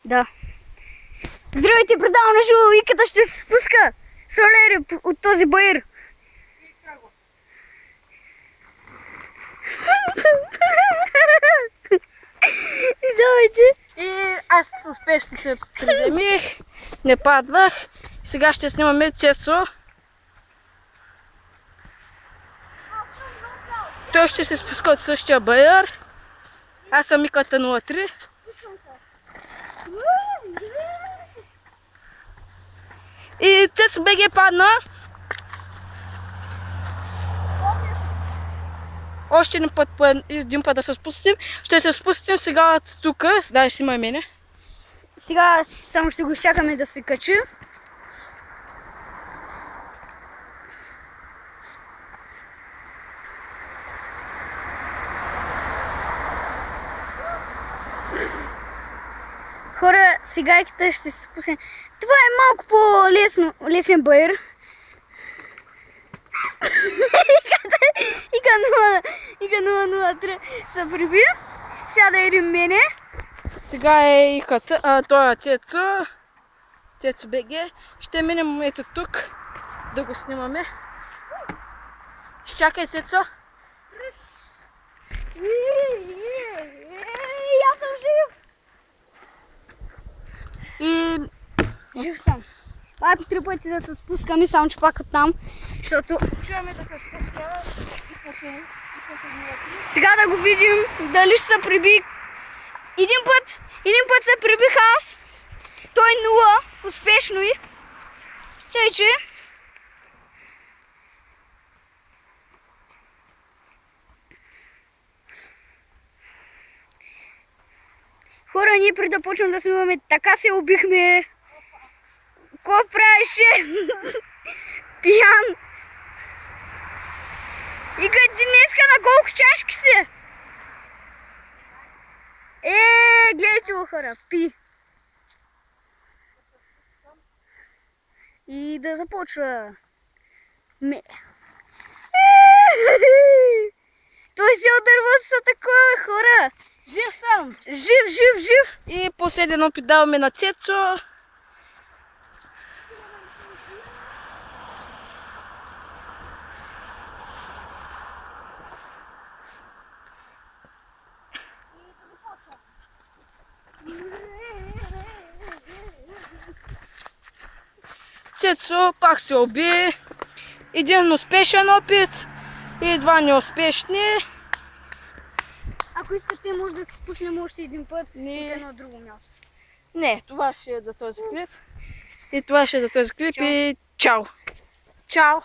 Да. Здравейте, предавам на живо, Виката ще се спуска с ролери от този баир. Давайте. И аз успешно се приземих, не паднах. Сега ще снимаме Цецо. Той ще се спуска от същия баир. Аз съм Виката 03. И Цецо БГ падна. Още един път да се спустим. Ще се спустим сега тук. Дай, снимай мене. Сега само ще го изчакаме да се качи. Хора, сега ще се спустим. Това е малко по-лесен баир. Ика 003 се приби. Сега да едем мене. Сега е Иката, той е Цецо. Цецо БГ. Ще минем ето тук да го снимаме. Чакай, Цецо. Аз съм жив. И Жив съм. Това е по 3 пъти да се спускаме, само че пак оттам, защото чуваме да се спуска. сега да го видим дали ще се приби. Един път се прибих аз. Той 0, успешно и. Тъй, че хора, ние преди да почнем да снимаме, така се убихме. Ко правеше? Пиян. И като днеска на колко чашки си? Гледайте го, хора, пи. И да започва. Той се отдърват са такова, хора. Жив съм. Жив. И последен опит даваме на Цецо. Цецо пак се уби. Един успешен опит и два неуспешни. Ако искате, може да се спуснем още един път Не. от едно друго място. Не, това ще е за този клип. И това ще е за този клип. И чао! Чао!